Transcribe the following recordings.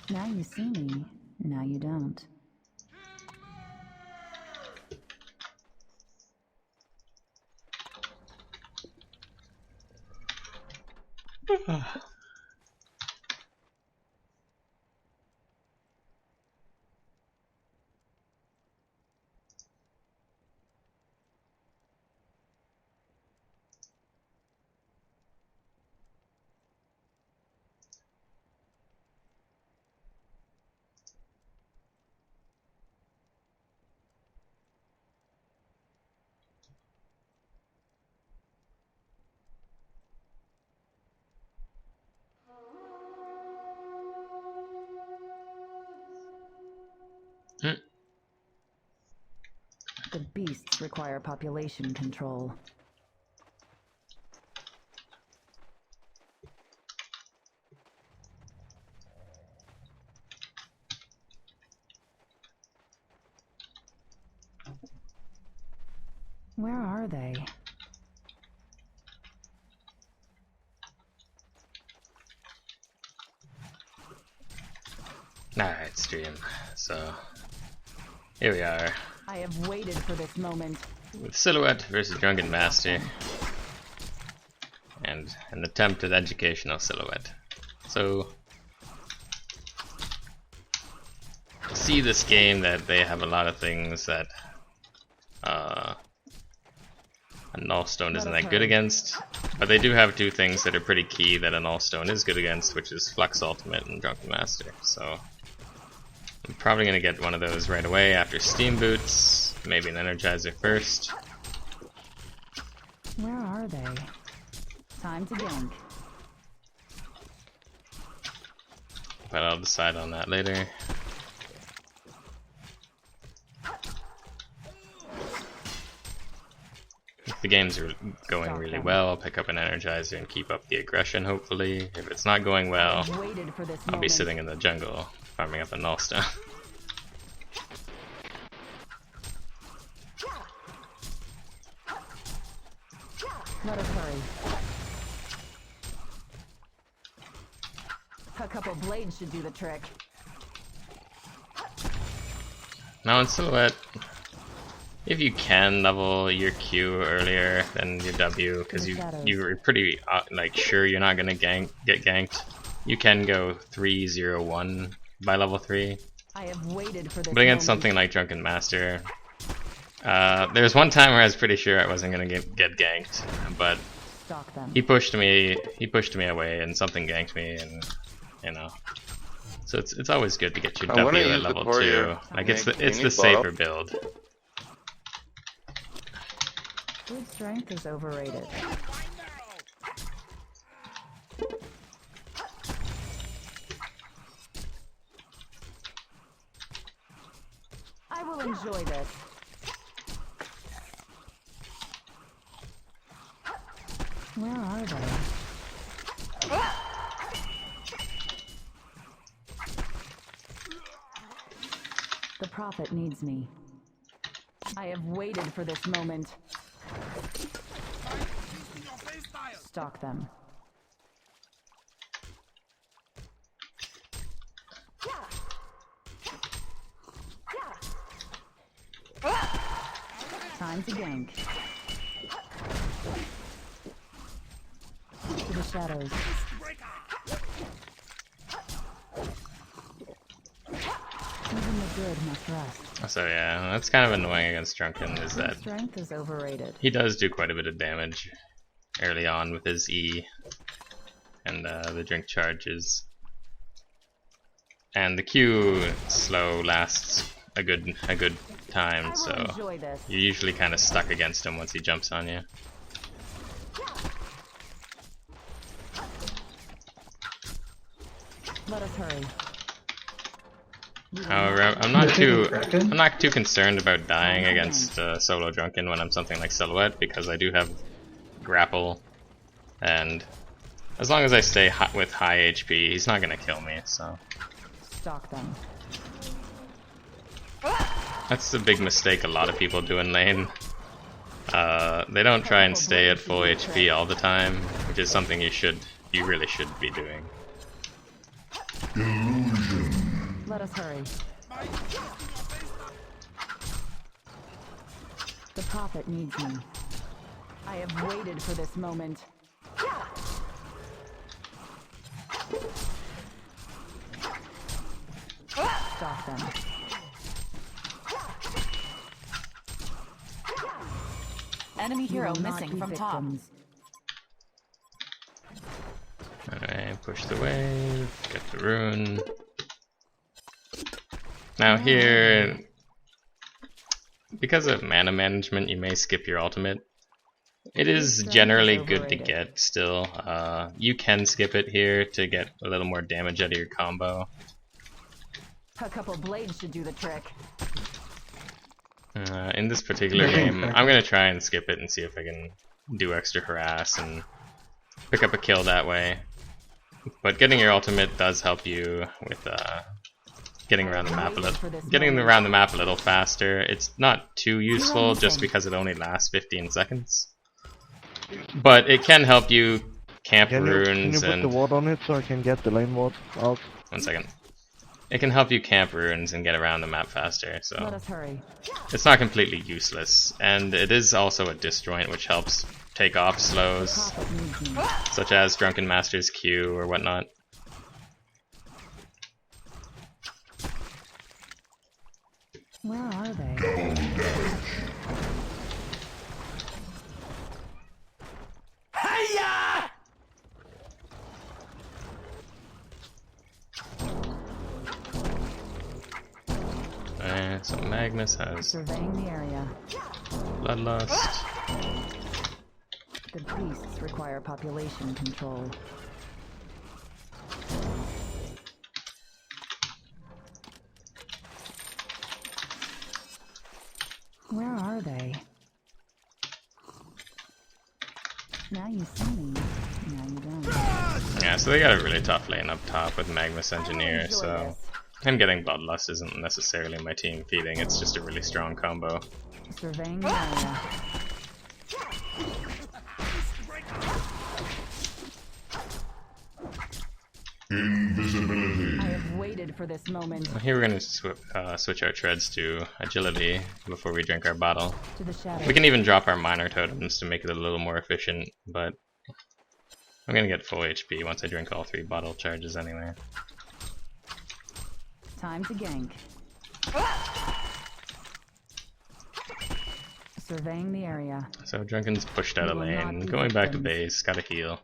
Now you see me, now you don't. The beasts require population control. Where are they? Alright, stream. So, here we are. I have waited for this moment. With Silhouette versus Drunken Master. And an attempt at educational Silhouette. So, see this game that they have a lot of things that a Nullstone isn't that good against, but they do have two things that are pretty key that a Nullstone is good against, which is Flux Ultimate and Drunken Master. So I'm probably going to get one of those right away after Steam Boots, maybe an Energizer first. Where are they? Time to gank. But I'll decide on that later. If the games are going really well, I'll pick up an Energizer and keep up the aggression, hopefully. If it's not going well, I'll be sitting in the jungle, farming up a Nullstone. Let us hurry. A couple blades should do the trick. Now in Silhouette, if you can level your Q earlier than your W, because you're pretty like sure you're not gonna get ganked, you can go 3-0-1 by level 3. I have waited for this but against something like Drunken Master, there was one time where I was pretty sure I wasn't gonna get ganked, but he pushed me away, and something ganked me, and you know. So it's always good to get your W at level 2. Like it's the safer build. Good strength is overrated. I will enjoy this. Where are they? The Prophet needs me. I have waited for this moment. Stalk them. Time to gank. To the shadows. Even the good must rest. So yeah, that's kind of annoying against Drunken, is that strength is overrated. He does do quite a bit of damage early on with his E and the drink charges. And the Q slow lasts a good time, so you're usually kind of stuck against him once he jumps on you. Let us hurry. However, I'm not too concerned about dying against solo Drunken when I'm something like Silhouette, because I do have grapple, and as long as I stay with high HP, he's not gonna kill me. So stalk them. That's the big mistake a lot of people do in lane. They don't try and stay at full HP all the time, which is something you really should be doing. Illusion. Let us hurry. The prophet needs me. I have waited for this moment. Stop them. Enemy hero missing from top. Alright, push the wave, get the rune. Now here, because of mana management, you may skip your ultimate. It is generally good to get still. You can skip it here to get a little more damage out of your combo. A couple blades should do the trick. In this particular game, I'm gonna try and skip it and see if I can do extra harass and pick up a kill that way. But getting your ultimate does help you with getting around the map a little faster. It's not too useful just because it only lasts 15 seconds. But it can help you camp runes Can you put the ward on it so I can get the lane ward out? 1 second. It can help you camp runes and get around the map faster, so Let us hurry. it's not completely useless. And it is also a disjoint which helps take off slows, such as Drunken Master's Q or whatnot. Where are they? So Magnus has Surveying the area. Bloodlust. The beasts require population control. Where are they? Now you see me. Now you don't. Yeah, so they got a really tough lane up top with Magnus Engineer, so him getting Bloodlust isn't necessarily my team feeding, it's just a really strong combo. Surveying the area. Invisibility. I have waited for this moment. Here we're going to switch our treads to agility before we drink our bottle. To the shadows. We can even drop our minor totems to make it a little more efficient, but I'm going to get full HP once I drink all 3 bottle charges anyway. Time to gank. Surveying the area. So Drunken's pushed out of lane, going back to base, gotta heal.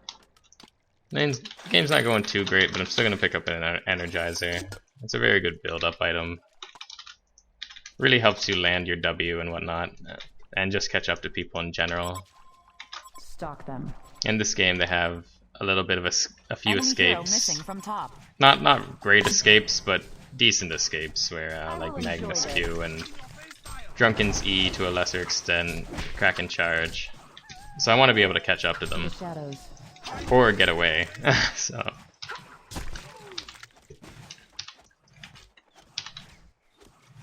Game's not going too great, but I'm still gonna pick up an Energizer. It's a very good build-up item. Really helps you land your W and whatnot, and just catch up to people in general. Stalk them. In this game, they have a little bit of a few Enemy hero escapes. missing from top. Not great escapes, but decent escapes, where like Magnus Q and Drunken's E to a lesser extent, Kraken Charge. So I want to be able to catch up to them. The shadows. Or get away. So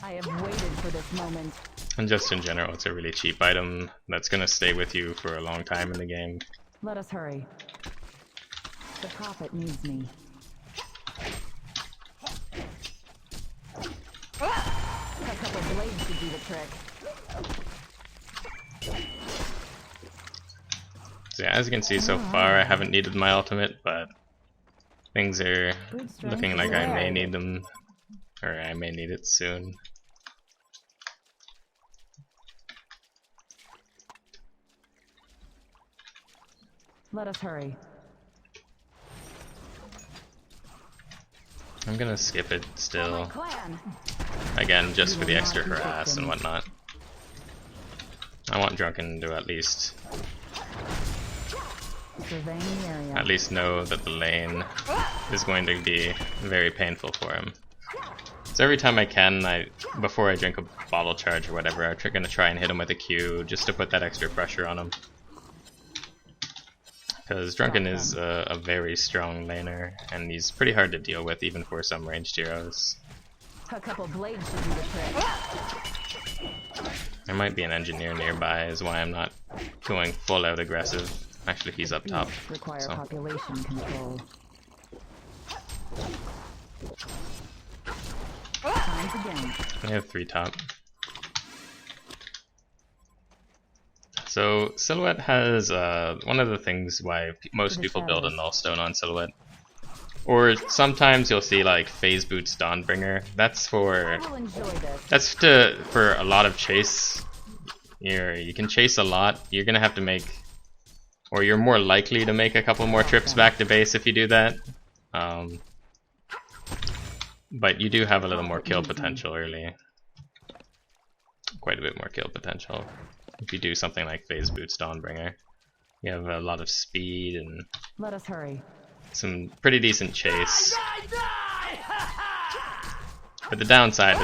I have waited for this moment. and just in general, it's a really cheap item that's gonna stay with you for a long time in the game. Let us hurry. The prophet needs me. A couple blades should do the trick. So yeah, as you can see so far, I haven't needed my ultimate, but things are looking like I may need them, or I may need it soon. Let us hurry. I'm gonna skip it still, Clan. again, just for the extra harass and whatnot. I want Drunken to at least Surveying the area. know that the lane is going to be very painful for him. So every time I can, before I drink a bottle charge or whatever, I'm gonna try and hit him with a Q just to put that extra pressure on him. Because Drunken is a very strong laner, and he's pretty hard to deal with even for some ranged heroes. A couple blades should do the trick. There might be an engineer nearby, is why I'm not going full out aggressive. Actually, he's up top. Beasts require So. population control. Times again. I have 3 top. So Silhouette has one of the things why most people build a Nullstone on Silhouette. Or sometimes you'll see like Phase Boots Dawnbringer. That's for for a lot of chase. You can chase a lot. You're gonna have to make, or you're more likely to make a couple more trips back to base if you do that. But you do have a little more kill potential early. Quite a bit more kill potential if you do something like Phase Boots Dawnbringer. You have a lot of speed and let us hurry. Some pretty decent chase. But the downside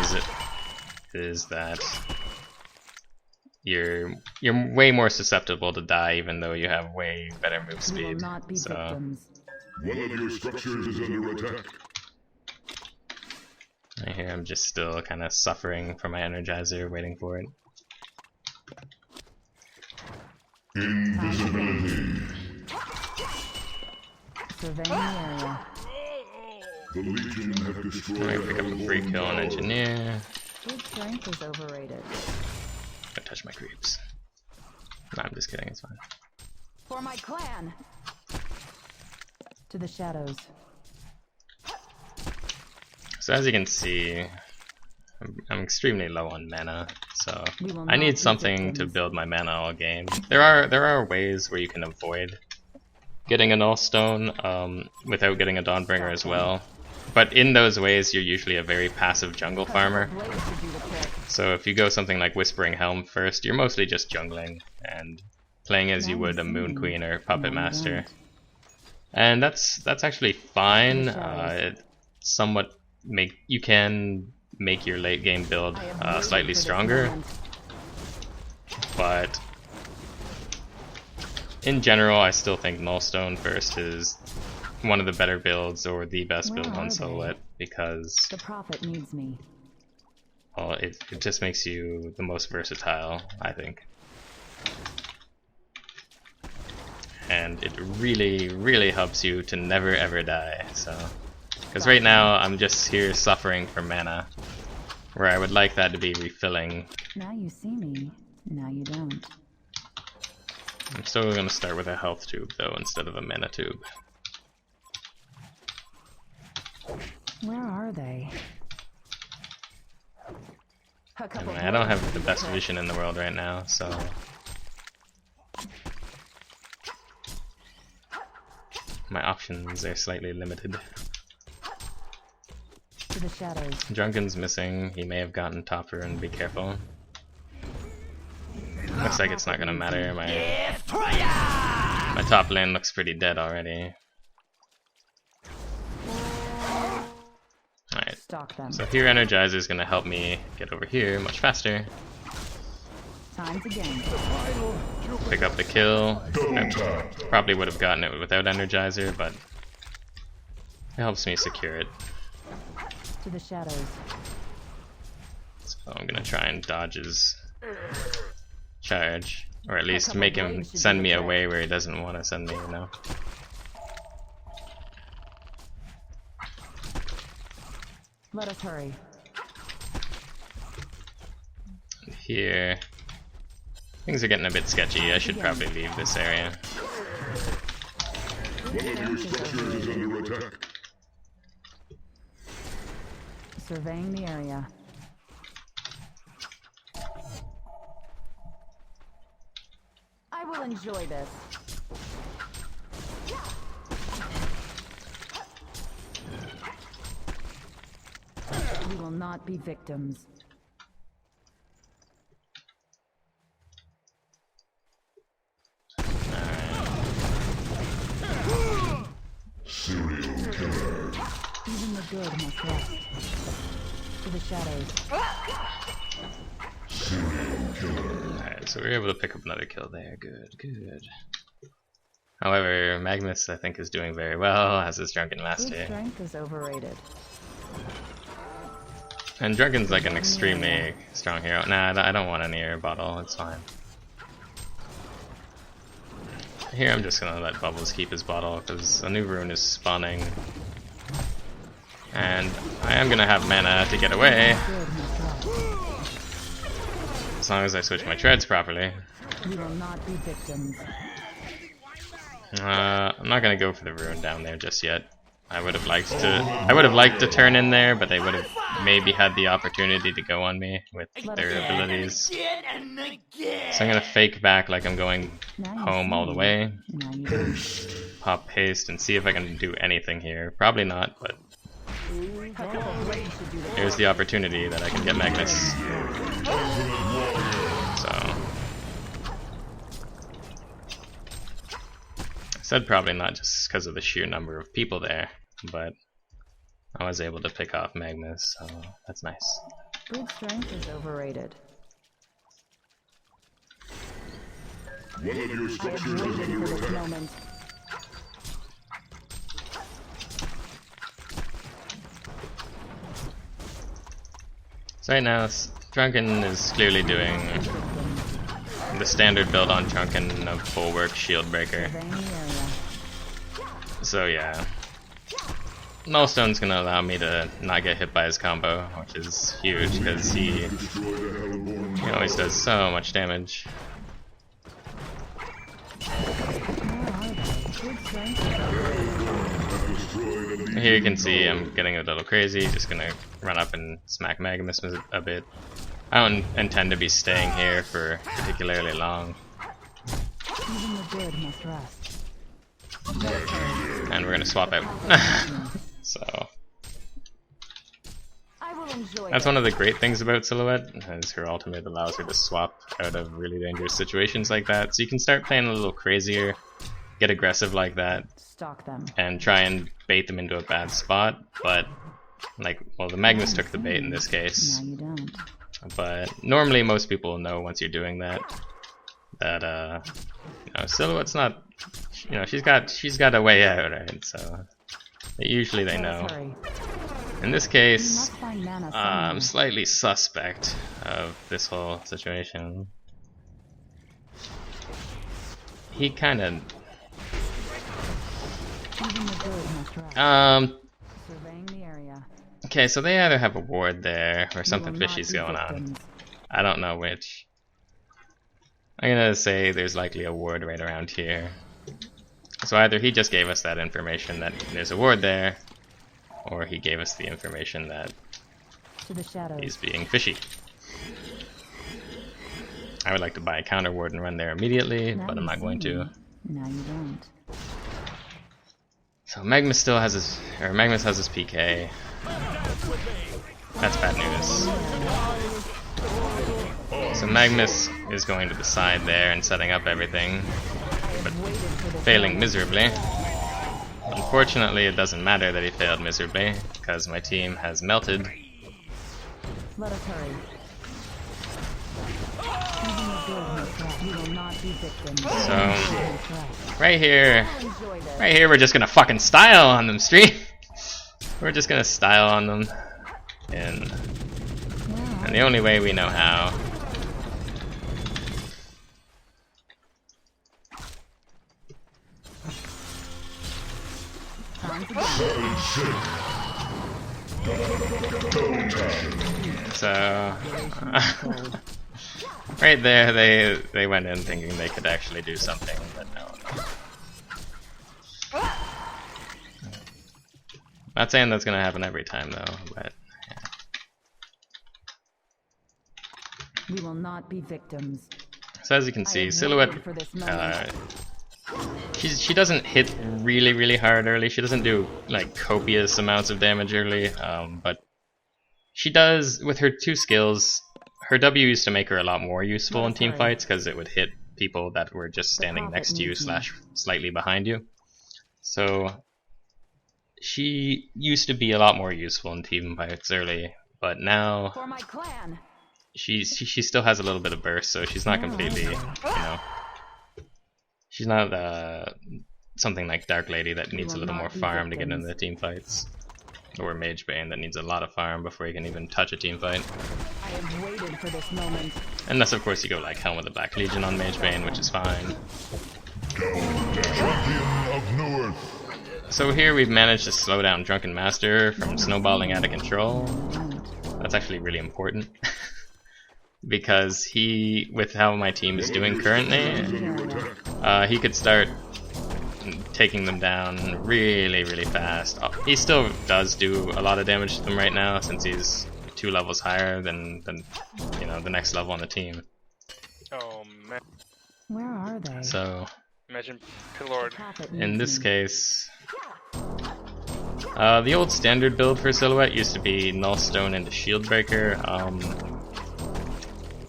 is that you're way more susceptible to die, even though you have way better move speed. So one of your structures is under attack. Right here, I'm just still kind of suffering for my Energizer, waiting for it. Invisibility. Surveying the area. The Legion have destroyed. I'm gonna pick up a free kill on Engineer. Good strength is overrated. Don't touch my creeps. No, I'm just kidding, it's fine. For my clan! To the shadows. So as you can see, I'm extremely low on mana, so I need something to build my mana all game. There are ways where you can avoid getting a Nullstone without getting a Dawnbringer as well. But in those ways, you're usually a very passive jungle farmer. So if you go something like Whispering Helm first, you're mostly just jungling and playing as you would a Moon Queen or Puppet Master. And that's actually fine. It somewhat you can make your late game build slightly stronger, but in general, I still think Nullstone first is one of the better builds, or the best build on Silhouette, because the Prophet needs me. Well, it just makes you the most versatile, I think. And it really helps you to never ever die, so. Because right now, I'm just here suffering for mana, where I would like that to be refilling. Now you see me, now you don't. I'm still going to start with a health tube, though, instead of a mana tube. Where are they? Anyway, I don't have the best vision in the world right now, so. My options are slightly limited. To the shadows. Drunken's missing. He may have gotten topper, and be careful. Looks like it's not gonna matter. My top lane looks pretty dead already. Alright. So here Energizer is gonna help me get over here much faster. Times again. Pick up the kill. I probably would have gotten it without Energizer, but it helps me secure it. To the shadows. So I'm gonna try and dodge his charge, or at least make him send me away where he doesn't want to send me, you know. Let us hurry. Here, things are getting a bit sketchy. I should probably leave this area. One of your structures is under attack. Surveying the area. I will enjoy this. We will not be victims. Serial killer. Even the good must rest. To the shadows. Alright, so we were able to pick up another kill there. Good, good. However, Magnus, I think, is doing very well as his Drunken Master. Good strength is overrated. And Drunken's like an extremely strong hero. Nah, I don't want any air bottle, it's fine. Here I'm just gonna let Bubbles keep his bottle, because a new rune is spawning And I am gonna have mana to get away. As long as I switch my treads properly. You will not be victims. I'm not gonna go for the rune down there just yet. I would have liked to turn in there, but they would have maybe had the opportunity to go on me with their abilities. So I'm gonna fake back like I'm going home all the way. Now you don't. Pop haste and see if I can do anything here. Probably not, but here's the opportunity that I can get Magnus. So I said probably not just because of the sheer number of people there, but I was able to pick off Magnus, so that's nice. Brute strength is overrated. One of your I have structures is waited for under this attack. moment. So right now, Drunken is clearly doing the standard build on Drunken of Bulwark Shield Breaker. Surveying the area. So yeah. Nullstone's gonna allow me to not get hit by his combo, which is huge because he Destroy the Hellborn. always does so much damage. Brute strength is Destroyed a Here you can see I'm getting a little crazy, just gonna run up and smack Magnus a bit. I don't intend to be staying here for particularly long, even the good must rest. and we're gonna swap out. So I will enjoy that's it. one of the great things about Silhouette, is her ultimate allows her to swap out of really dangerous situations like that. So you can start playing a little crazier, get aggressive like that, Stalk them. and try and bait them into a bad spot. But like, well, the Magnus took the bait in this case. Now you don't. But normally most people know once you're doing that you know, Silhouette's not, you know, she's got a way out, right? So usually they Let us know. hurry. In this We case, must find mana I'm somewhere. slightly suspect of this whole situation. He kind of Even the good must rest. um. Surveying the area. Okay, so they either have a ward there or You something will not fishy's be going on. victims. I don't know which. I'm gonna say there's likely a ward right around here. So either he just gave us that information that there's a ward there, or he gave us the information that To the shadows. he's being fishy. I would like to buy a counter ward and run there immediately, Now but I'm you not going see to. me. Now you don't. So Magnus still has his, or Magnus has his PK. That's bad news. So Magnus is going to the side there and setting up everything, but failing miserably. Unfortunately, it doesn't matter that he failed miserably, because my team has melted. Let us hurry. Even the good must rest. You will not be victims. So, right here, Enjoy this. right here, we're just gonna fucking style on them, stream. We're just gonna style on them, and the only way we know how. Time to go. So, right there, they went in thinking they could actually do something, but no. Not saying that's gonna happen every time though, but yeah. We will not be victims. So as you can I see, have Silhouette, waited for this moment. she doesn't hit really hard early. She doesn't do like copious amounts of damage early, but she does with her two skills. Her W used to make her a lot more useful in team fights because it would hit people that were just standing next to you / slightly behind you. So she used to be a lot more useful in team fights early, but now For my clan. she still has a little bit of burst, so she's not completely, you know, she's not something like Dark Lady that needs a little more farm to get into the team fights, or Mage Bane that needs a lot of farm before you can even touch a team fight. I have waited for this moment. Unless of course you go like Helm of the Black Legion on Mage Bane, which is fine. Champion of Newerth. So here we've managed to slow down Drunken Master from snowballing out of control. That's actually really important. Because he, with how my team is doing currently, he could start taking them down really, really fast. He still does do a lot of damage to them right now, since he's 2 levels higher than you know, the next level on the team. Oh man. Where are they? So Imagine Pilord. in this case, the old standard build for Silhouette used to be Nullstone into Shieldbreaker.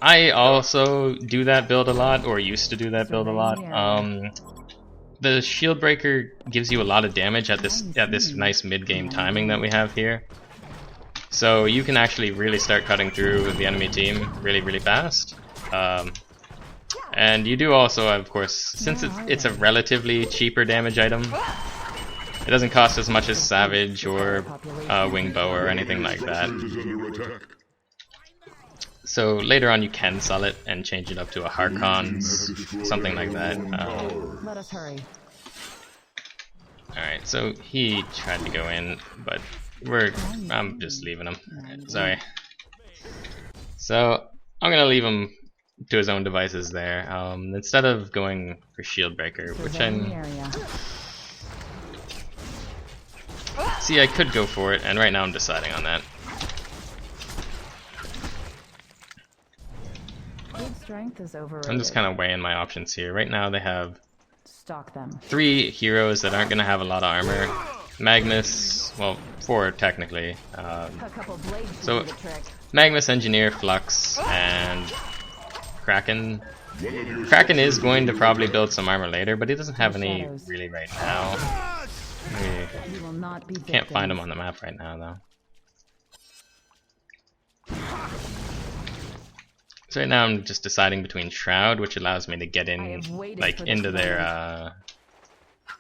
I also do that build a lot, or used to do that build a lot. The Shieldbreaker gives you a lot of damage at this nice mid-game timing that we have here. So you can actually really start cutting through the enemy team really, really fast. And you do also, of course, since it's a relatively cheaper damage item, it doesn't cost as much as Savage or Wing Bow or anything like that. So later on you can sell it and change it up to a Harkon's, something like that. Let us hurry. Alright, so he tried to go in, but I'm just leaving him. Sorry. So I'm gonna leave him to his own devices there. Instead of going for Shieldbreaker, which see, I could go for it, and right now I'm deciding on that. Strength is overrated. I'm just kind of weighing my options here. Right now they have Stalk them. 3 heroes that aren't going to have a lot of armor. Magnus, well, 4 technically. A couple blades to So do the trick. Magnus, Engineer, Flux, and Kraken. Kraken is going to probably build some armor later, but he doesn't have any really right now. You will not be Can't find him on the map right now though. So right now I'm just deciding between Shroud, which allows me to get in, like, into their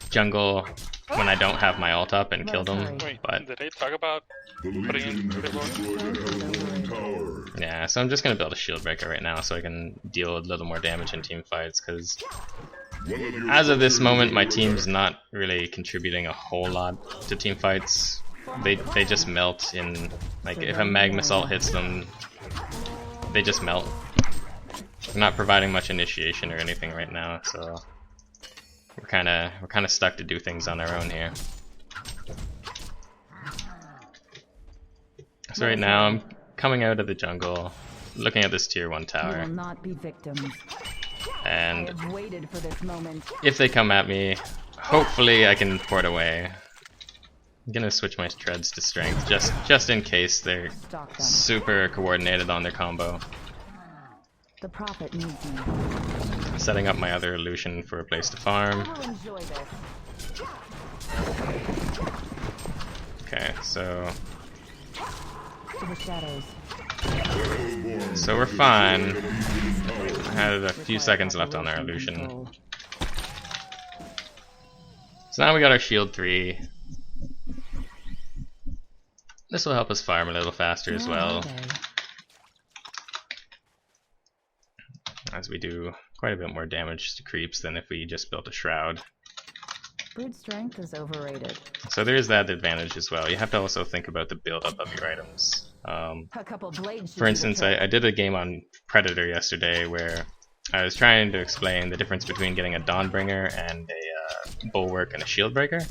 jungle when I don't have my ult up and kill them. Wait, But did they talk about putting in Pilord? yeah, so I'm just gonna build a Shieldbreaker right now so I can deal a little more damage in team fights, because as of this moment my team's not really contributing a whole lot to team fights. They just melt in, like, if a Magnus ult hits them, they just melt. We're not providing much initiation or anything right now, so we're kind of stuck to do things on our own here. So right now I'm coming out of the jungle, looking at this tier 1 tower. You will not be victims. And I have waited for this moment. if they come at me, hopefully I can port away. I'm gonna switch my treads to strength just in case they're Stalk them. super coordinated on their combo. The prophet needs me. Setting up my other illusion for a place to farm. I will enjoy this. Okay, so To the shadows. we're fine. I had a few seconds left on our illusion. Control. So now we got our shield 3. This will help us farm a little faster as Where are well, they? as we do quite a bit more damage to creeps than if we just built a shroud. Brood strength is overrated. So there is that advantage as well. You have to also think about the build up of your items. A couple blades. to For do the instance, trick. I did a game on Predator yesterday where I was trying to explain the difference between getting a Dawnbringer and a Bulwark and a Shieldbreaker.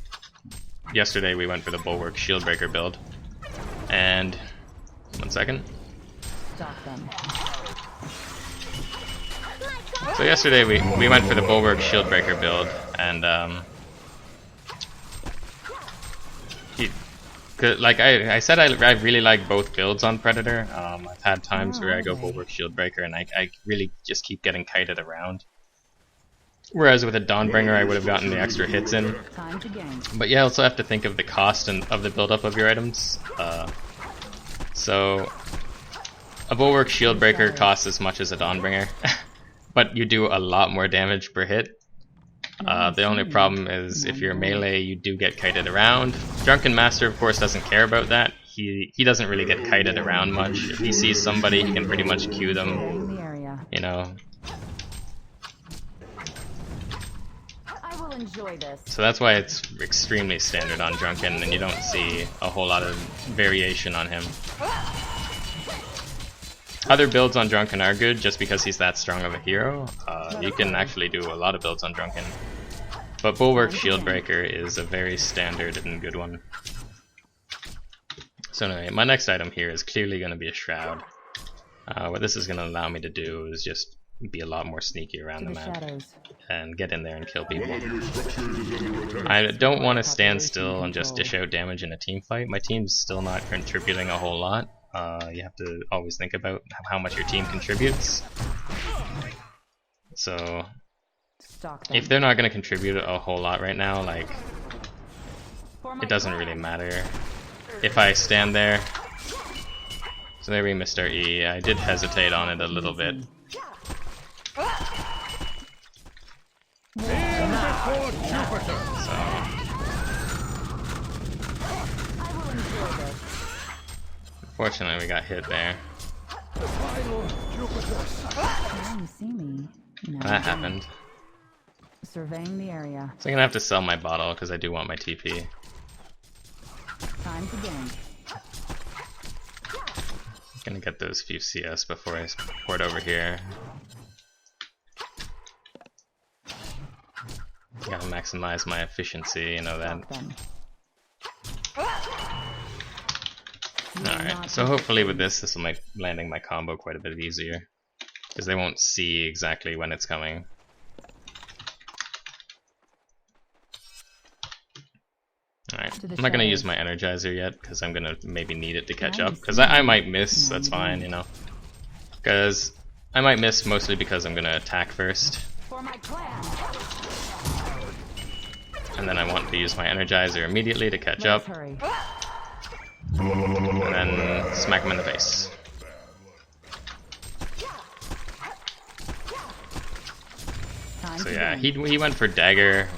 Yesterday we went for the Bulwark Shieldbreaker build. And, one second. Stalk them. So yesterday we went for the Bulwark Shieldbreaker build, and like I said, I really like both builds on Predator. I've had times where I go Bulwark Shieldbreaker and I really just keep getting kited around. Whereas with a Dawnbringer I would have gotten the extra hits in. Time to gain. But you also have to think of the cost and of the buildup of your items. So a Bulwark Shieldbreaker costs as much as a Dawnbringer, but you do a lot more damage per hit. The only problem is if you're melee, you do get kited around. Drunken Master, of course, doesn't care about that. He doesn't really get kited around much. If he sees somebody, he can pretty much Q them, In the area. you know. I will enjoy this. So that's why it's extremely standard on Drunken, and you don't see a whole lot of variation on him. Other builds on Drunken are good just because he's that strong of a hero. You can actually do a lot of builds on Drunken. But Bulwark Shieldbreaker is a very standard and good one. So anyway, my next item here is clearly going to be a Shroud. What this is going to allow me to do is just be a lot more sneaky around the map and get in there and kill people. I don't want to stand still and just dish out damage in a team fight. My team's still not contributing a whole lot. You have to always think about how much your team contributes. So if they're not going to contribute a whole lot right now, like, it doesn't really matter if I stand there. So there we missed our E. I did hesitate on it a little bit. Unfortunately, we got hit there. You see me. No, That happened. Surveying the area. So I'm gonna have to sell my bottle because I do want my TP. Time to gank. Gonna get those few CS before I port over here. Gotta maximize my efficiency, you know that. Alright, so hopefully with this will make landing my combo quite a bit easier. Because they won't see exactly when it's coming. Alright, I'm not gonna use my Energizer yet, because I'm gonna maybe need it to catch up. Because I might miss, that's fine, you know. Because I might miss mostly because I'm gonna attack first. And then I want to use my Energizer immediately to catch up. And then smack him in the face. So yeah, he went for dagger,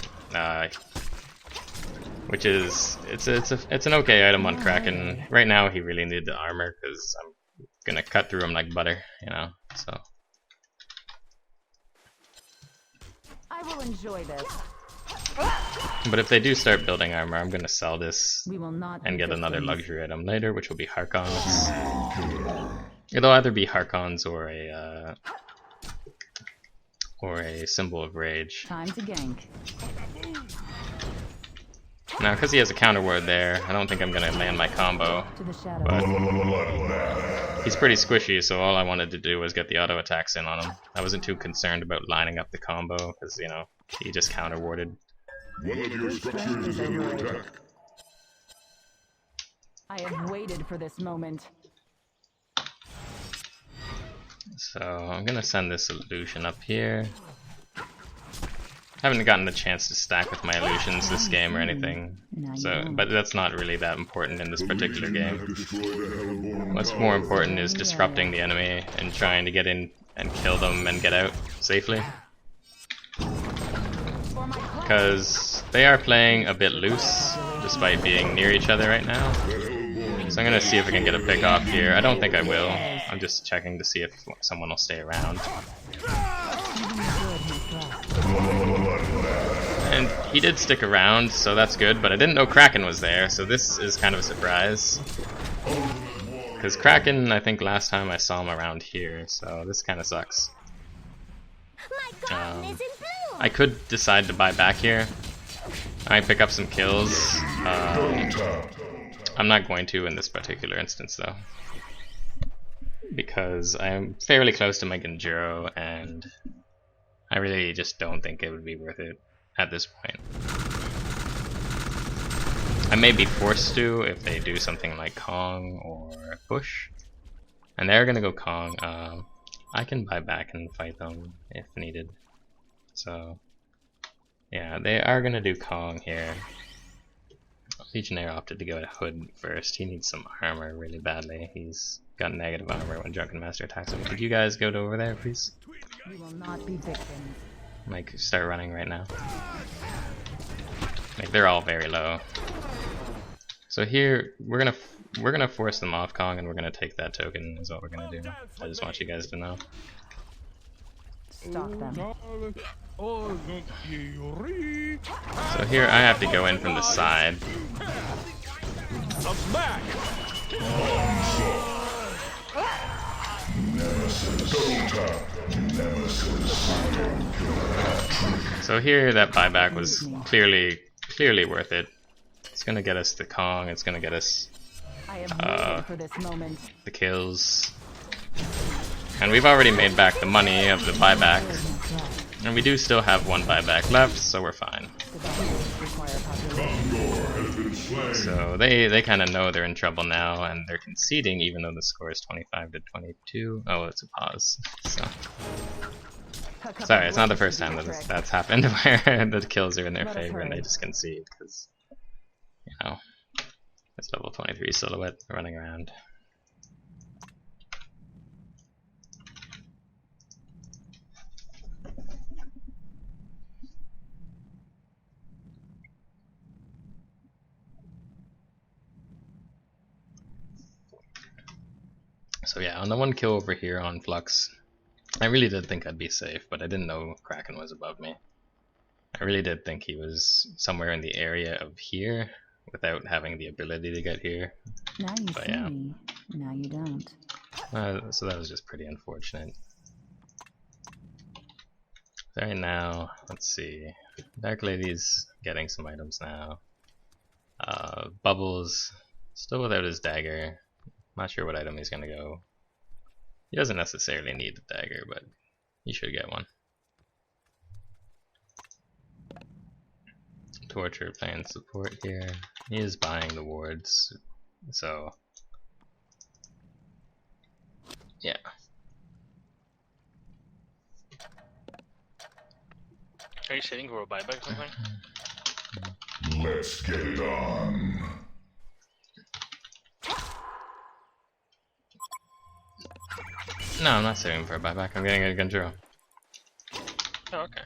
which is it's an okay item on Kraken. Right now he really needed the armor because I'm gonna cut through him like butter, you know. So I will enjoy this. but if they do start building armor, I'm gonna sell this We will not and get another victims. luxury item later, which will be Harkons. It'll either be Harkons or a Symbol of Rage. Time to gank. Now, because he has a counter ward there, I don't think I'm gonna land my combo. To the shadows. But he's pretty squishy, so all I wanted to do was get the auto attacks in on him. I wasn't too concerned about lining up the combo, because, you know, he just counter warded. One of your structures is under attack. I have waited for this moment. So I'm gonna send this illusion up here. Haven't gotten the chance to stack with my illusions this game or anything, so but that's not really that important in this particular game. What's more important is disrupting the enemy and trying to get in and kill them and get out safely. Because they are playing a bit loose despite being near each other right now. So I'm gonna see if I can get a pick off here. I don't think I will. I'm just checking to see if someone will stay around. And he did stick around, so that's good, but I didn't know Kraken was there, so this is kind of a surprise. Because Kraken, I think last time I saw him around here, so this kind of sucks. I could decide to buy back here. I might pick up some kills. I'm not going to in this particular instance though, because I'm fairly close to my Genjuro and I really just don't think it would be worth it at this point. I may be forced to if they do something like Kong or push, and they're gonna go Kong. I can buy back and fight them if needed. So yeah, they are gonna do Kong here. Legionnaire opted to go to Hood first. He needs some armor really badly. He's got negative armor when Drunken Master attacks him. Could you guys go over there, please? We will not be victims. Like, start running right now. Like, they're all very low. So here, we're gonna force them off Kong, and we're gonna take that token. Is what we're gonna do. I just want you guys to know. Stalk them. So here I have to go in from the side. So here that buyback was clearly worth it. It's gonna get us the Kong, it's gonna get us I have waited for this moment. the kills. And we've already made back the money of the buyback. And we do still have one buyback left, so we're fine. So they kind of know they're in trouble now, and they're conceding even though the score is 25 to 22. Oh, it's a pause. So. Sorry, it's not the first time that that's happened where the kills are in their favor and they just concede because, you know, it's level 23 Silhouette running around. So yeah, on the one kill over here on Flux, I really did think I'd be safe, but I didn't know Kraken was above me. I really did think he was somewhere in the area of here, without having the ability to get here. Now you see me, now you don't. So that was just pretty unfortunate. Right now, let's see. Dark Lady's getting some items now. Bubbles, still without his dagger. Not sure what item he's gonna go. He doesn't necessarily need the dagger, but he should get one. Torture playing support here. He is buying the wards, so yeah. Are you sitting for a buyback or something? Let's get it on. No, I'm not saving for a buyback. I'm getting a Gunjiro. Oh, okay.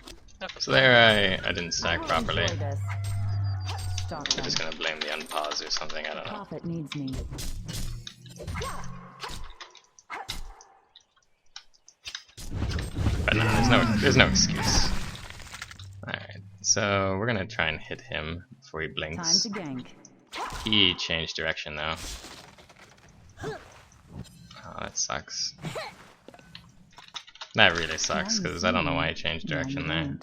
So there, I didn't stack properly. Stalk I'm them. just gonna blame the unpause or something. I don't know. Prophet needs me. But no, there's no excuse. Alright, so we're gonna try and hit him before he Time blinks. to gank. He changed direction though. Oh, that sucks. That really sucks, because I don't know why he changed direction there.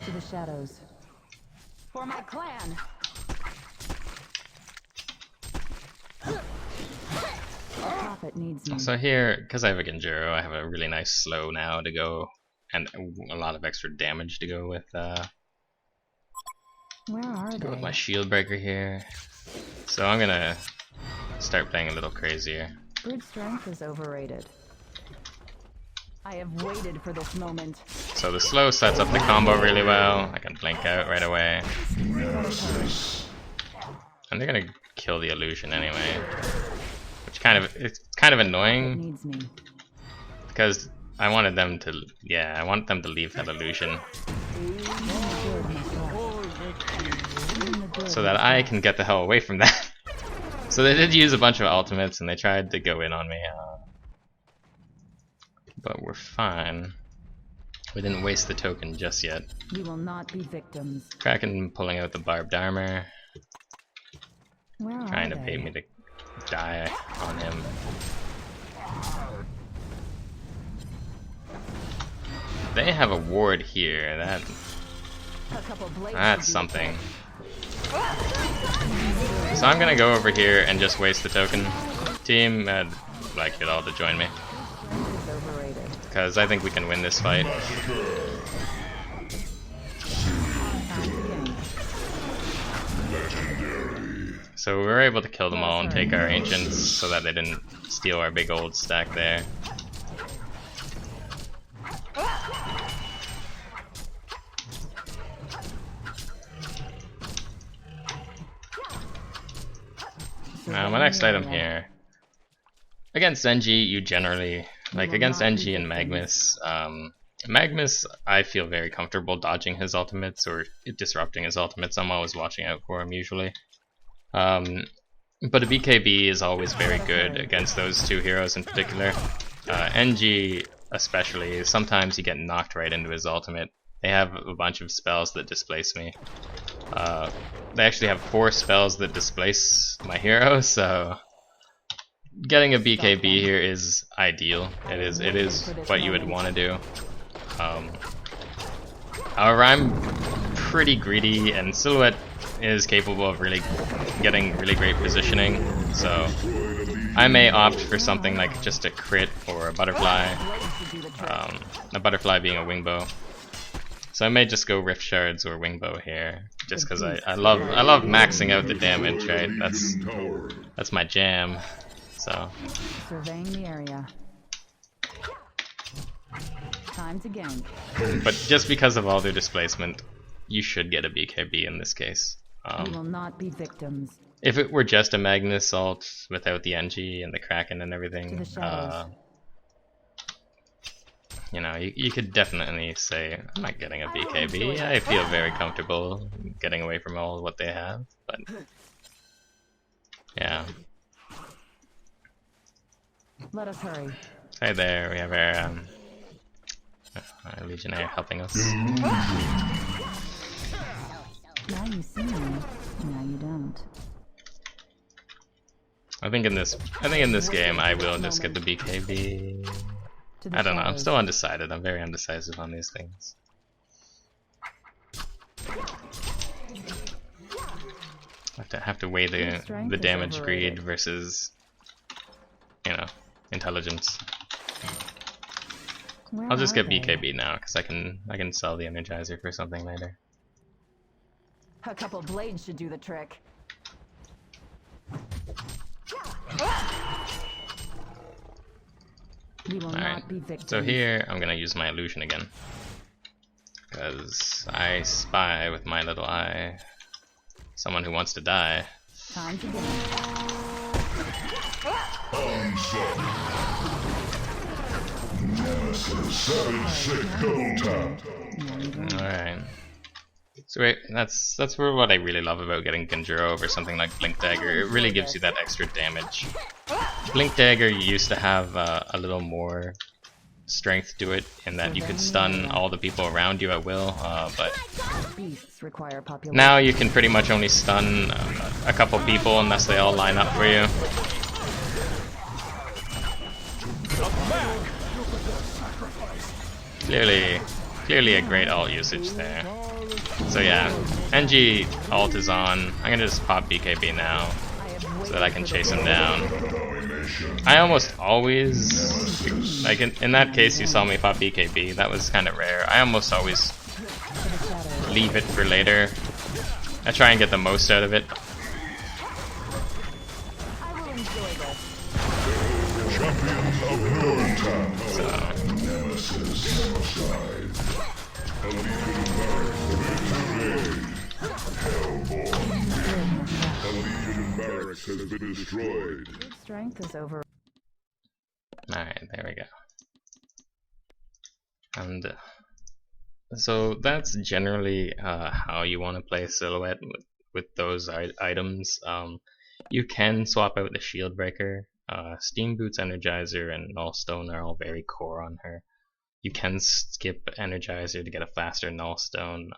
To the shadows. For my clan! Prophet needs me. So here, because I have a Genjuro, I have a really nice slow now to go, and a lot of extra damage to go with Where are go with they? my shield breaker here. So I'm gonna start playing a little crazier. Brute strength is overrated. I have waited for this moment. So the slow sets up the combo really well. I can blink out right away. And they're gonna kill the illusion anyway. Which it's kind of annoying Needs me. because I wanted them to I want them to leave that illusion so that I can get the hell away from that. So they did use a bunch of ultimates and they tried to go in on me. But we're fine. We didn't waste the token just yet. We will not be victims. Kraken pulling out the barbed armor, Where are trying to they? bait me to die on him. They have a ward here. A couple blades That's would do something. So I'm gonna go over here and just waste the token. Team, I'd like you all to join me, it. Strength is overrated. because I think we can win this fight. Time to gank. So we were able to kill them all and take our ancients so that they didn't steal our big old stack there. Now my next item here. Against Engie, you generally, like against Engie and Magmus, Magmus I feel very comfortable dodging his ultimates or disrupting his ultimates. I'm always watching out for him usually. But a BKB is always very good against those two heroes in particular. NG especially, sometimes you get knocked right into his ultimate. They have a bunch of spells that displace me. They actually have 4 spells that displace my hero, so getting a BKB here is ideal. It is what you would want to do. However, I'm pretty greedy, and Silhouette is capable of really getting really great positioning, so I may opt for something like just a crit or a butterfly, being a wingbow. So I may just go Rift Shards or wingbow here, just because I love maxing out the damage, right? That's my jam. So Surveying the area. Time to gank. But just because of all their displacement, you should get a BKB in this case. We will not be victims. If it were just a Magnus ult without the NG and the Kraken and everything, you know, you could definitely say, I'm not getting a BKB. I feel very comfortable getting away from all what they have, but yeah. Let us hurry. Right there, we have our Legionnaire helping us. Now you see me. Now you don't. I think in this game I will just get the BKB. I don't know, I'm still undecided. I'm very undecisive on these things. I have to weigh the damage greed versus, you know, intelligence. I'll just get BKB now because I can sell the Energizer for something later. A couple blades should do the trick. We will not be victims. So here I'm gonna use my illusion again, because I spy with my little eye someone who wants to die. Time to go. Alright. So wait, that's what I really love about getting Genjuro over something like Blink Dagger. It really gives you that extra damage. Blink Dagger used to have a little more strength to it, in that you could stun all the people around you at will, but now you can pretty much only stun a couple people unless they all line up for you. Clearly a great ult usage there. So yeah, NG ult is on. I'm gonna just pop BKB now so that I can chase him down. I almost always, like in that case you saw me pop BKB, that was kind of rare. I almost always leave it for later. I try and get the most out of it. Has been destroyed. Strength is over. Alright, there we go. And so that's generally how you want to play Silhouette with those items. You can swap out the Shield Breaker. Steam Boots, Energizer, and Nullstone are all very core on her. You can skip Energizer to get a faster Nullstone.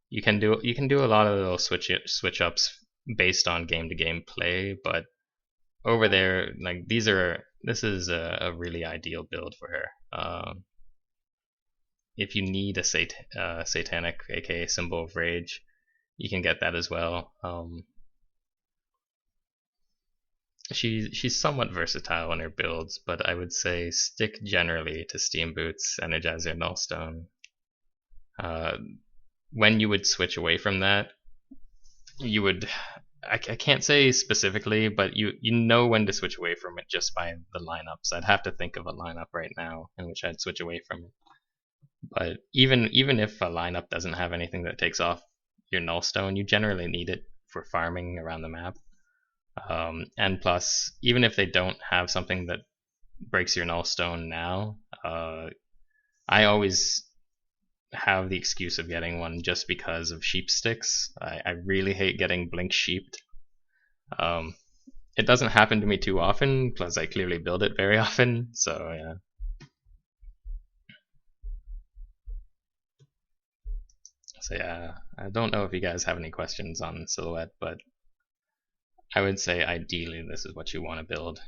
You can do a lot of little switch ups based on game to game play, but over there, like this is a really ideal build for her. If you need a satanic, aka Symbol of Rage, you can get that as well. She's somewhat versatile in her builds, but I would say stick generally to Steam Boots, Energizer, Nullstone. When you would switch away from that, you would, I can't say specifically, but you know when to switch away from it just by the lineups. I'd have to think of a lineup right now in which I'd switch away from it. But even if a lineup doesn't have anything that takes off your Nullstone, you generally need it for farming around the map. And plus, even if they don't have something that breaks your Nullstone now, I always have the excuse of getting one just because of sheep sticks. I really hate getting blink sheeped. It doesn't happen to me too often, plus I clearly build it very often, so yeah. So yeah, I don't know if you guys have any questions on Silhouette, but I would say ideally this is what you want to build.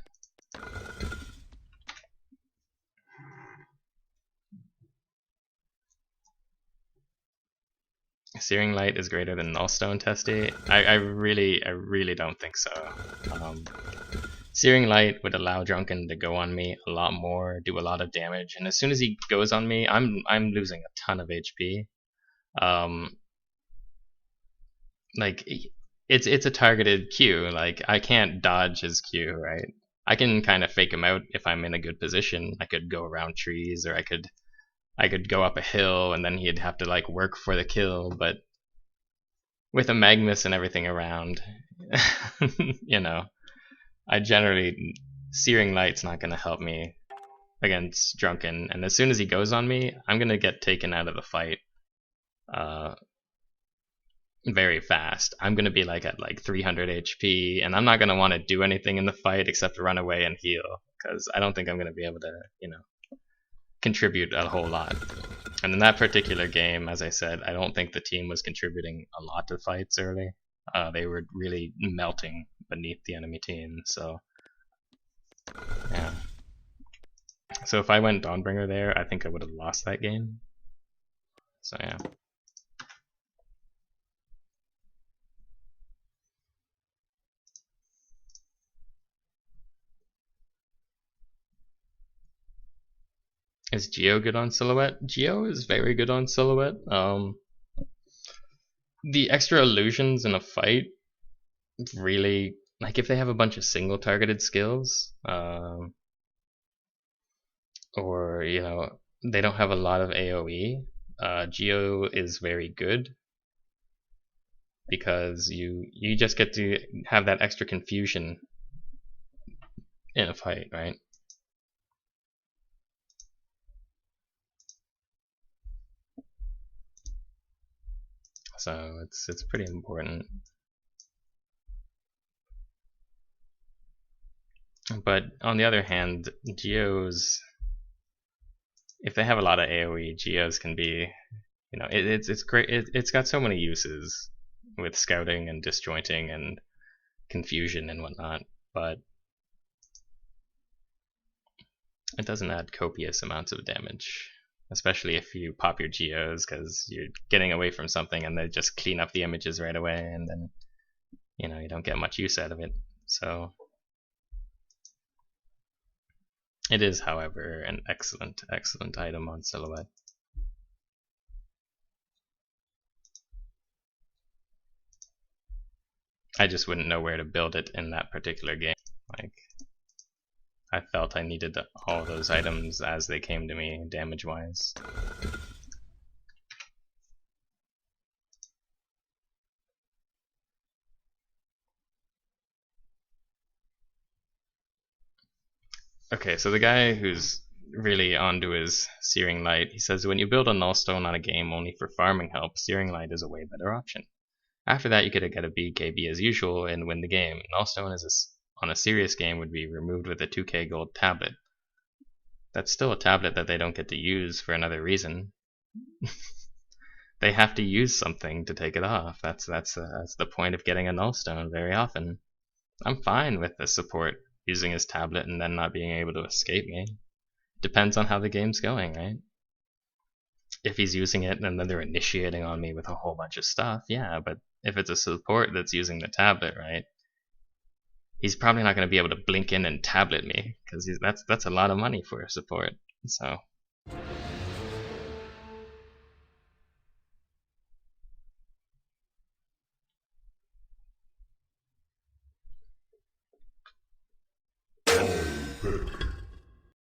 Searing Light is greater than Nullstone, Testy? I really don't think so. Searing Light would allow Drunken to go on me a lot more, do a lot of damage, and as soon as he goes on me, I'm losing a ton of HP. Like it's a targeted Q. Like I can't dodge his Q, right? I can kind of fake him out if I'm in a good position. I could go around trees, or I could go up a hill, and then he'd have to like work for the kill. But with a Magnus and everything around, you know, I generally Searing Light's not gonna help me against Drunken, and as soon as he goes on me, I'm gonna get taken out of the fight very fast. I'm gonna be like at like 300 HP, and I'm not gonna want to do anything in the fight except run away and heal, because I don't think I'm gonna be able to, you know, contribute a whole lot. And in that particular game, as I said, I don't think the team was contributing a lot to fights early. They were really melting beneath the enemy team, so yeah. So if I went Dawnbringer there, I think I would have lost that game. So yeah. Is Geo good on Silhouette? Geo is very good on Silhouette. The extra illusions in a fight really, like if they have a bunch of single targeted skills, or you know, they don't have a lot of AoE, Geo is very good, because you just get to have that extra confusion in a fight, right? So it's pretty important. But on the other hand, Geos, if they have a lot of AoE, Geos can be, you know, it's great. It's got so many uses with scouting and disjointing and confusion and whatnot, but it doesn't add copious amounts of damage. Especially if you pop your Geos, because you're getting away from something and they just clean up the images right away, and then, you know, you don't get much use out of it. So it is, however, an excellent item on Silhouette. I just wouldn't know where to build it in that particular game. Like, I felt I needed all those items as they came to me, damage-wise. Okay, so the guy who's really onto his Searing Light, he says, when you build a Nullstone on a game only for farming help, Searing Light is a way better option. After that, you could get a BKB as usual and win the game. Nullstone on a serious game would be removed with a 2k gold tablet. That's still a tablet that they don't get to use for another reason. They have to use something to take it off. That's the point of getting a Nullstone very often. I'm fine with the support using his tablet and then not being able to escape me. Depends on how the game's going, right? If he's using it and then they're initiating on me with a whole bunch of stuff, yeah, but if it's a support that's using the tablet, right? He's probably not going to be able to blink in and tablet me, because that's a lot of money for a support. So